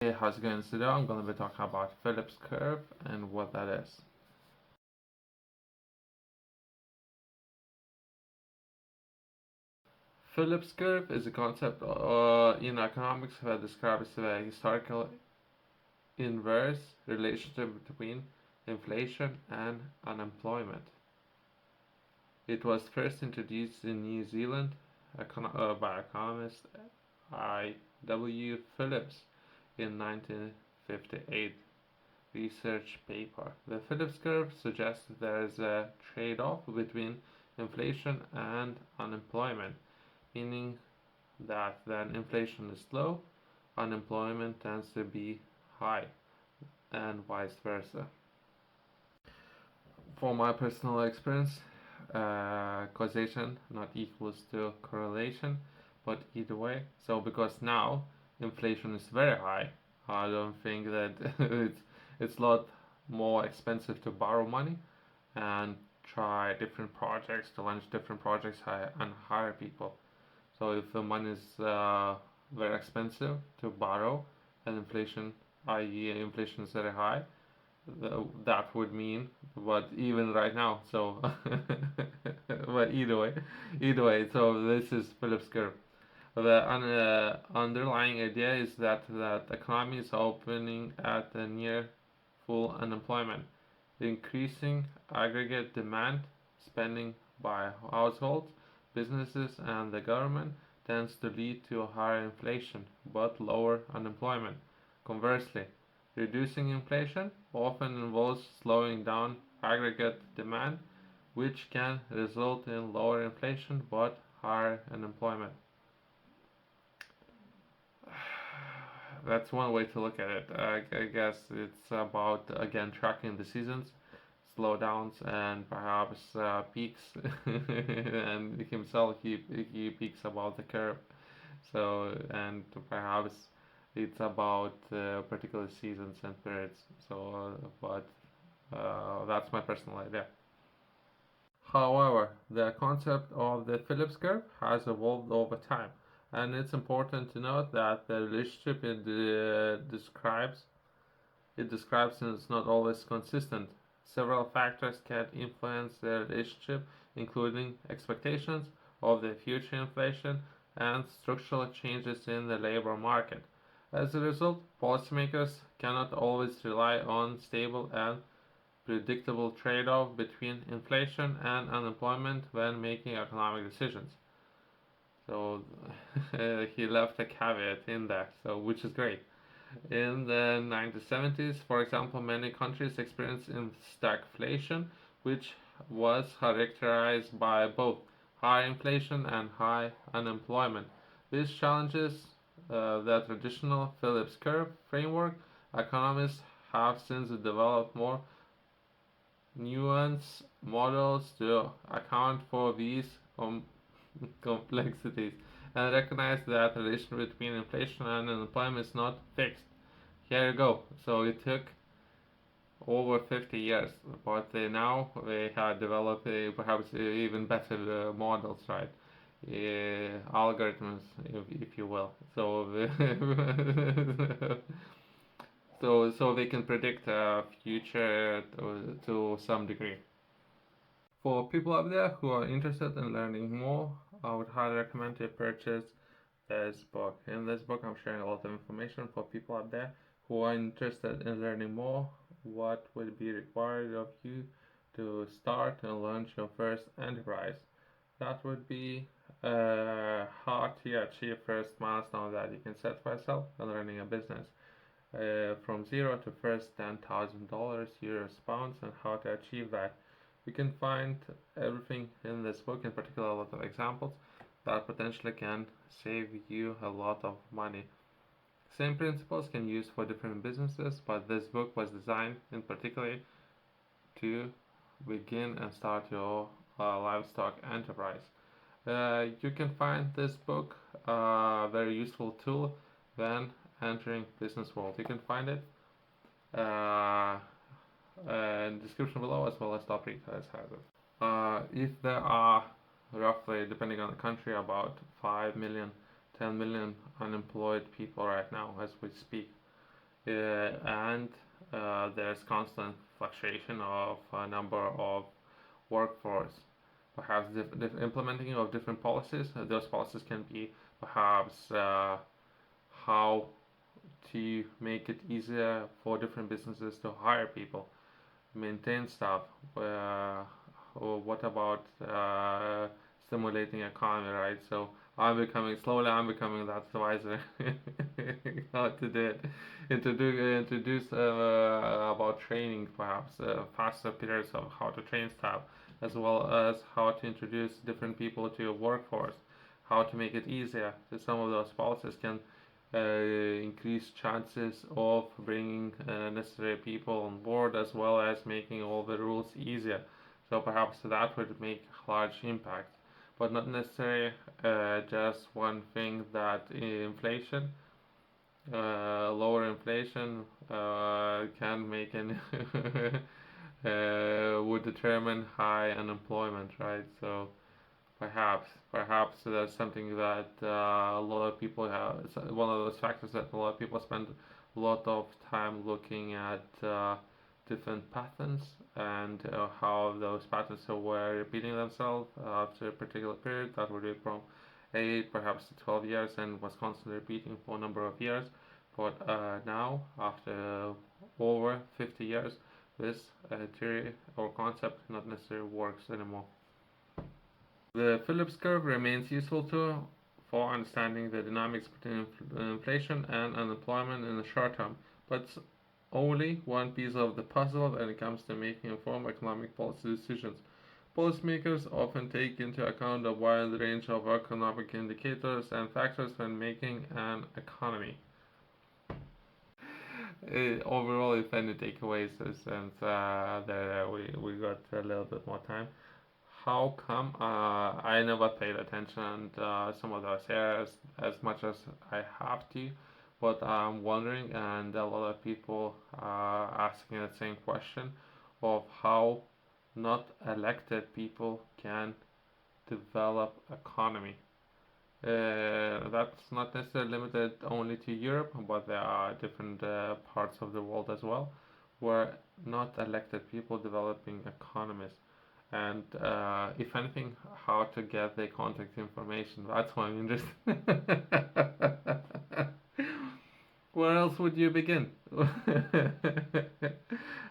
Hey, how's it going? Today I'm going to be talking about Phillips Curve and what that is. Phillips Curve is a concept in economics that describes the historical inverse relationship between inflation and unemployment. It was first introduced in New Zealand by economist I.W. Phillips in 1958 research paper. The Phillips curve suggests there is a trade-off between inflation and unemployment, meaning that when inflation is low, unemployment tends to be high, and vice versa. For my personal experience, causation not equals to correlation, but either way. So because now inflation is very high, I don't think that it's a lot more expensive to borrow money and try different projects, to launch different projects and hire people. So if the money is very expensive to borrow and inflation, i.e. inflation is very high, that would mean, but even right now, so but either way, so this is Phillips curve. The underlying idea is that economy is opening at a near full unemployment. Increasing aggregate demand, spending by households, businesses, and the government tends to lead to higher inflation but lower unemployment. Conversely, reducing inflation often involves slowing down aggregate demand, which can result in lower inflation but higher unemployment. That's one way to look at it. I guess it's about again tracking the seasons, slowdowns, and perhaps peaks. And himself, he peaks above the curve. So and perhaps it's about particular seasons and periods. So, but that's my personal idea. However, the concept of the Phillips curve has evolved over time, and it's important to note that the relationship it describes and it's not always consistent. Several factors can influence the relationship, including expectations of the future inflation and structural changes in the labor market. As a result, policymakers cannot always rely on stable and predictable trade-off between inflation and unemployment when making economic decisions. So he left a caveat in there, so which is great. In the 1970s, for example, many countries experienced stagflation, which was characterized by both high inflation and high unemployment. These challenges the traditional Phillips curve framework. Economists have since developed more nuanced models to account for these complexities and recognize that the relation between inflation and unemployment is not fixed. Here you go. So it took over 50 years, but now they have developed perhaps even better models, right? Algorithms, if you will. So so they can predict future to some degree. For people out there who are interested in learning more, I would highly recommend to purchase this book. In this book, I'm sharing a lot of information for people out there who are interested in learning more. What would be required of you to start and launch your first enterprise? That would be how to achieve first milestone that you can set for yourself in learning a business. From zero to first $10,000, euros, pounds, and how to achieve that. You can find everything in this book, in particular a lot of examples that potentially can save you a lot of money. Same principles can be used for different businesses, but this book was designed in particular to begin and start your livestock enterprise. You can find this book a very useful tool when entering business world. You can find it uh, in the description below as well as top retailers has it. If there are roughly, depending on the country, about 5 million, 10 million unemployed people right now as we speak, and there's constant fluctuation of number of workforce. Perhaps implementing of different policies. Those policies can be perhaps how to make it easier for different businesses to hire people, maintain staff. Or what about stimulating economy, right? So I'm becoming that advisor how to do it. Introduce about training, perhaps faster periods of how to train staff, as well as how to introduce different people to your workforce, how to make it easier. So some of those policies can increase chances of bringing necessary people on board, as well as making all the rules easier. So perhaps that would make large impact, but not necessarily just one thing. That inflation, lower inflation, can make an would determine high unemployment, right? So perhaps that's something that a lot of people have. It's one of those factors that a lot of people spend a lot of time looking at different patterns, and how those patterns were repeating themselves after a particular period. That would be from 8, perhaps to 12 years, and was constantly repeating for a number of years. But now, after over 50 years, this theory or concept not necessarily works anymore. The Phillips curve remains useful tool for understanding the dynamics between inflation and unemployment in the short term, but it's only one piece of the puzzle when it comes to making informed economic policy decisions. Policymakers often take into account a wide range of economic indicators and factors when making an economy. Overall, if any takeaways, since we got a little bit more time, how come I never paid attention to some of those areas as much as I have to, but I'm wondering, and a lot of people are asking the same question of how not elected people can develop economy. That's not necessarily limited only to Europe, but there are different parts of the world as well where not elected people developing economies. And if anything, how to get their contact information. That's why I'm interested. Where else would you begin?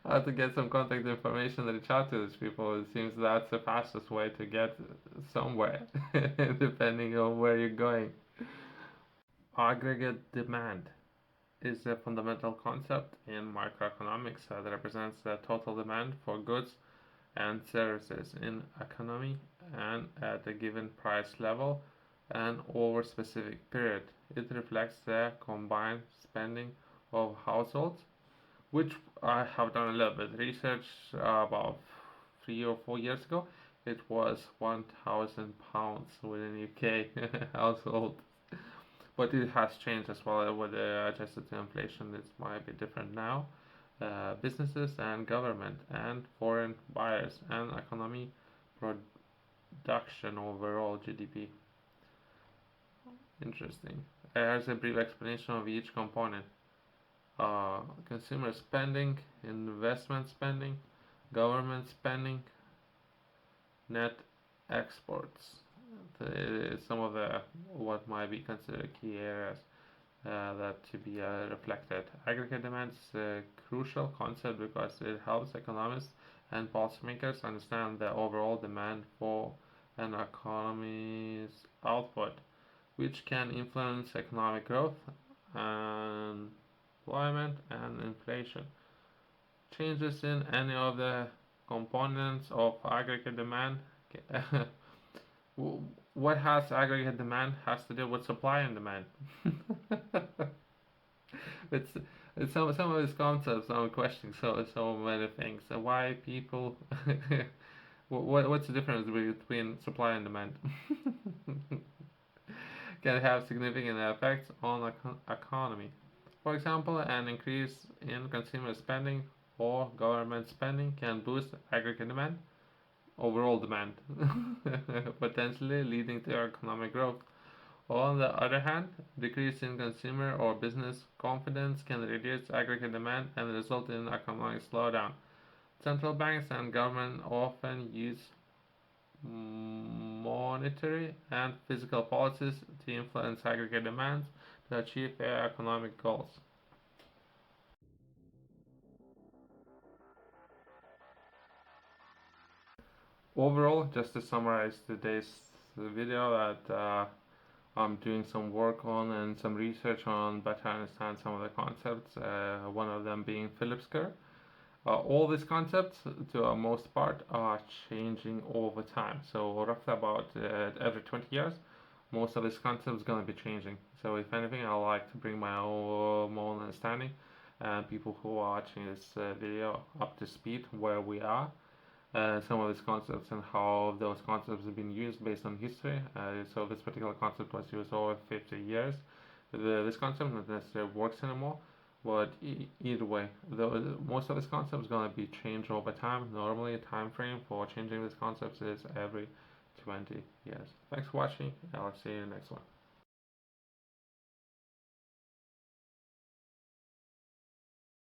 How to get some contact information and reach out to these people? It seems that's the fastest way to get somewhere, depending on where you're going. Aggregate demand is a fundamental concept in microeconomics that represents the total demand for goods and services in economy and at a given price level and over a specific period. It reflects the combined spending of households, which I have done a little bit of research about 3 or 4 years ago. It was £1,000 within UK household, but it has changed as well with adjusted to inflation. It might be different now. Businesses and government and foreign buyers and economy production overall GDP. Interesting. Here's a brief explanation of each component. Consumer spending, investment spending, government spending, net exports. Some of the what might be considered key areas that to be reflected. Aggregate demand is a crucial concept because it helps economists and policymakers understand the overall demand for an economy's output, which can influence economic growth, employment, and inflation. Changes in any of the components of aggregate demand. What has aggregate demand has to do with supply and demand. it's some of these concepts I'm questioning so many things. So why people what's the difference between supply and demand? Can have significant effects on economy. For example, an increase in consumer spending or government spending can boost aggregate demand, overall demand, potentially leading to economic growth. On the other hand, decrease in consumer or business confidence can reduce aggregate demand and result in economic slowdown. Central banks and government often use monetary and fiscal policies to influence aggregate demands to achieve their economic goals. Overall, just to summarize today's video, that I'm doing some work on and some research on better understand some of the concepts, one of them being Phillips Curve. All these concepts, to a most part, are changing over time. So roughly about every 20 years, most of these concepts going to be changing. So if anything, I like to bring my own understanding and people who are watching this video up to speed where we are. Some of these concepts and how those concepts have been used based on history. So this particular concept was used over 50 years. This concept not necessarily works anymore, but either way, most of these concepts going to be changed over time. Normally, a time frame for changing these concepts is every 20 years. Thanks for watching. I'll see you in the next one.